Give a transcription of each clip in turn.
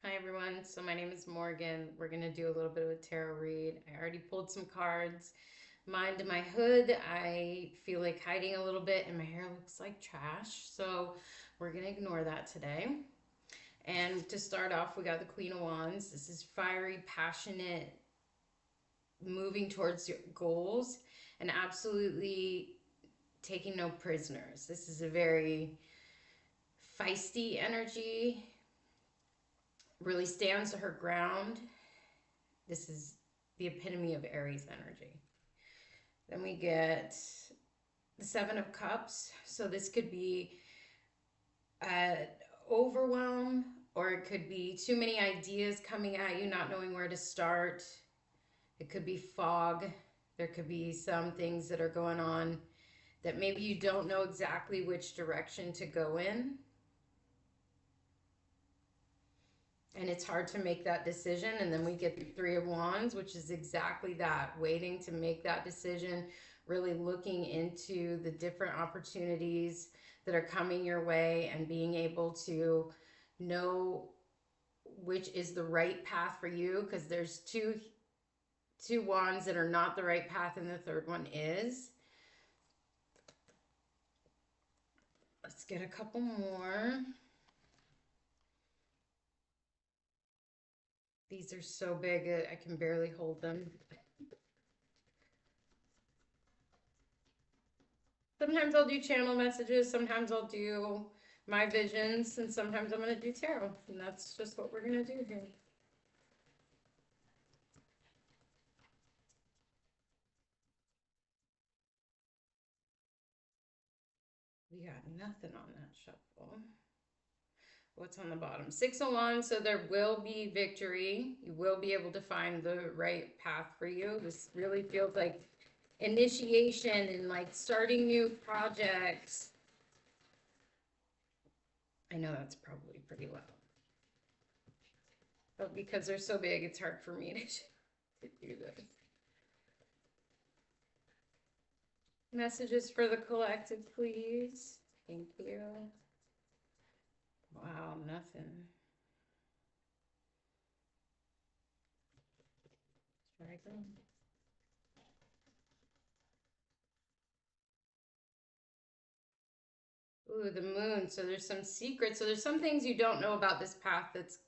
Hi everyone, so my name is Morgan. We're going to do a little bit of a tarot read. I already pulled some cards. Mine to my hood. I feel like hiding a little bit and my hair looks like trash. So we're going to ignore that today. And to start off, we got the Queen of Wands. This is fiery, passionate, moving towards your goals and absolutely taking no prisoners. This is a very feisty energy, really stands her ground. This is the epitome of Aries energy. Then we get the Seven of Cups. So this could be overwhelm, or it could be too many ideas coming at you, not knowing where to start. It could be fog. There could be some things that are going on that maybe you don't know exactly which direction to go in. And it's hard to make that decision. And then we get the Three of Wands, which is exactly that, waiting to make that decision, really looking into the different opportunities that are coming your way and being able to know which is the right path for you, because there's two wands that are not the right path and the third one is. Let's get a couple more. These are so big I can barely hold them. Sometimes I'll do channel messages, sometimes I'll do my visions, and sometimes I'm going to do tarot. And that's just what we're going to do here. We got nothing on that shuffle. What's on the bottom? Six of Wands, so there will be victory. You will be able to find the right path for you. This really feels like initiation and like starting new projects. I know that's probably pretty loud. But because they're so big, it's hard for me to do this. Messages for the collective, please. Thank you. Wow, nothing. Dragon. Ooh, the moon. So there's some secrets. So there's some things you don't know about this path that's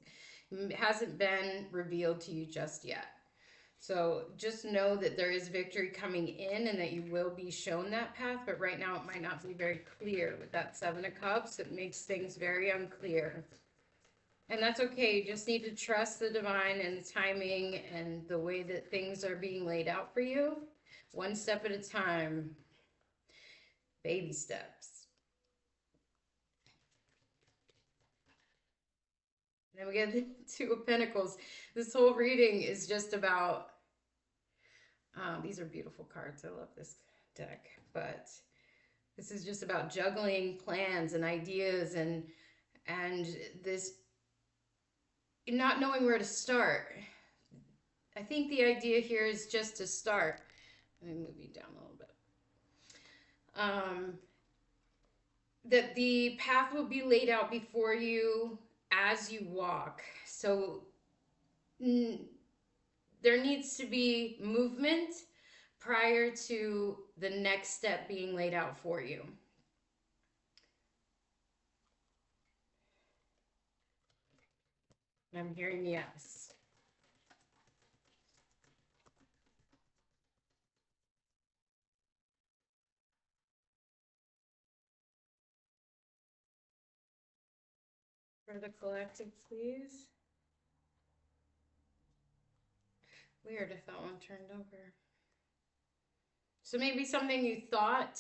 hasn't been revealed to you just yet. So just know that there is victory coming in and that you will be shown that path, but right now it might not be very clear with that Seven of Cups. It makes things very unclear. And that's okay. You just need to trust the divine and the timing and the way that things are being laid out for you. One step at a time. Baby steps. And then we get the Two of Pentacles. This whole reading is just about, these are beautiful cards. I love this deck. But this is just about juggling plans and ideas and this not knowing where to start. I think the idea here is just to start. Let me move you down a little bit. That the path will be laid out before you as you walk. So there needs to be movement prior to the next step being laid out for you. I'm hearing yes. For the collective, please. Weird if that one turned over. So maybe something you thought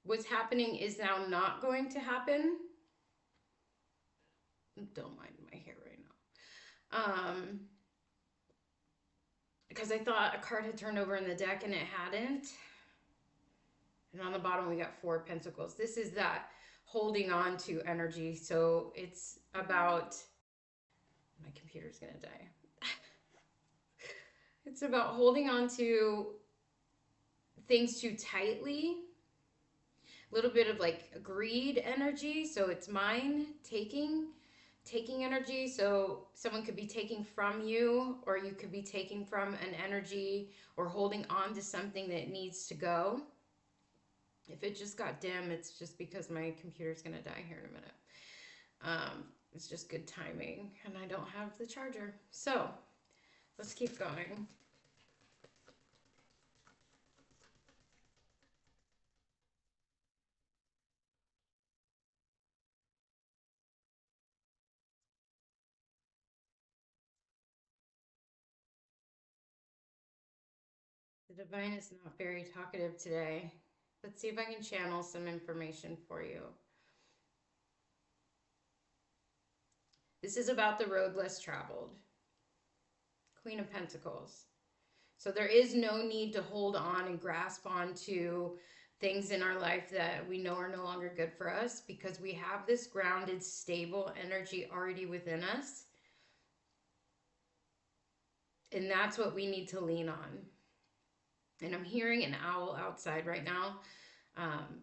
was happening is now not going to happen. Don't mind my hair right now. Because I thought a card had turned over in the deck and it hadn't. And on the bottom we got Four of Pentacles. This is that holding on to energy. So it's about, my computer's gonna die. It's about holding on to things too tightly. A little bit of like greed energy. So it's mine taking. taking energy. So someone could be taking from you, or you could be taking from an energy or holding on to something that needs to go. If it just got dim, it's just because my computer's gonna die here in a minute. It's just good timing, and I don't have the charger. So let's keep going. The divine is not very talkative today. Let's see if I can channel some information for you. This is about the road less traveled. Queen of Pentacles. So there is no need to hold on and grasp on to things in our life that we know are no longer good for us, because we have this grounded, stable energy already within us. And that's what we need to lean on. And I'm hearing an owl outside right now, um,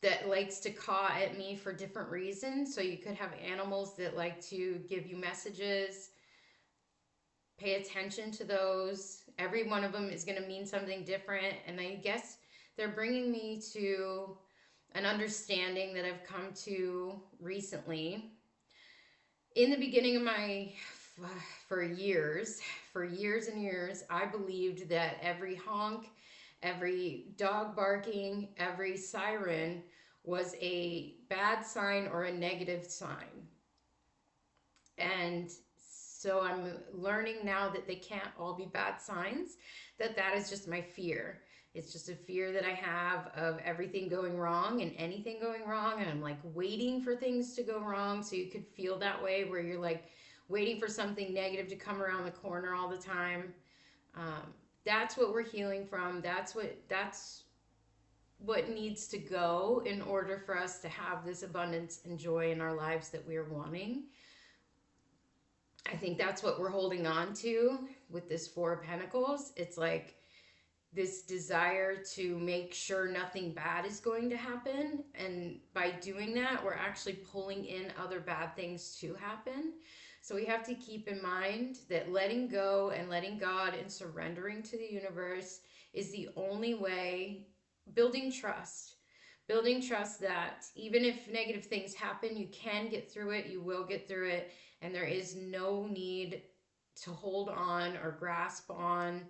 that likes to caw at me for different reasons. So you could have animals that like to give you messages. Pay attention to those. Every one of them is going to mean something different. And I guess they're bringing me to an understanding that I've come to recently. In the beginning of my, for years and years, I believed that every honk, every dog barking, every siren was a bad sign or a negative sign. And so I'm learning now that they can't all be bad signs, that is just my fear. It's just a fear that I have of everything going wrong and anything going wrong. And I'm like waiting for things to go wrong. So you could feel that way, where you're like waiting for something negative to come around the corner all the time. Um, that's what we're healing from. That's what needs to go in order for us to have this abundance and joy in our lives that we are wanting. I think that's what we're holding on to with this Four of Pentacles. It's like this desire to make sure nothing bad is going to happen. And by doing that, we're actually pulling in other bad things to happen. So we have to keep in mind that letting go and letting God and surrendering to the universe is the only way. Building trust. Building trust that even if negative things happen, you can get through it, you will get through it, and there is no need to hold on or grasp on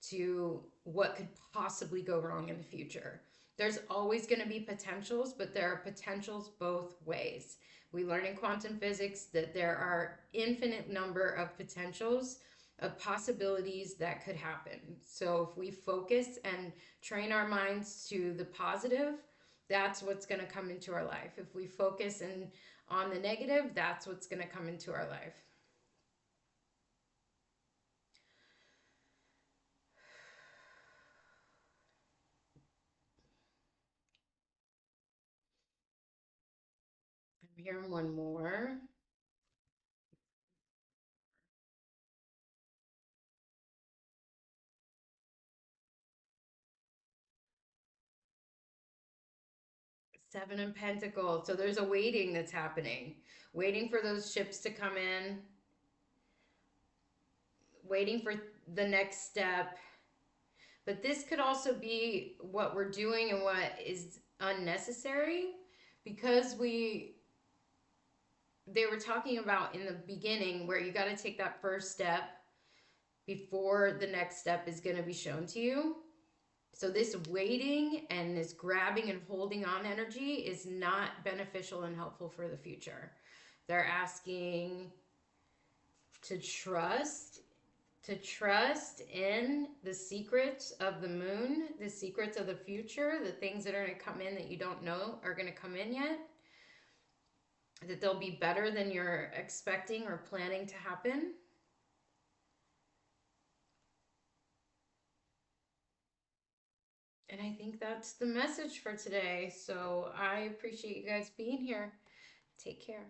to what could possibly go wrong in the future. There's always going to be potentials, but there are potentials both ways. We learn in quantum physics that there are infinite number of potentials, of possibilities that could happen. So if we focus and train our minds to the positive, that's what's going to come into our life. If we focus and on the negative, that's what's going to come into our life. I'm hearing one more. Seven of Pentacles. So there's a waiting that's happening. Waiting for those ships to come in. Waiting for the next step. But this could also be what we're doing and what is unnecessary, because they were talking about in the beginning where you got to take that first step before the next step is going to be shown to you. So this waiting and this grabbing and holding on energy is not beneficial and helpful for the future. They're asking to trust in the secrets of the moon, the secrets of the future, the things that are going to come in that you don't know are going to come in yet, that they'll be better than you're expecting or planning to happen. And I think that's the message for today. So I appreciate you guys being here. Take care.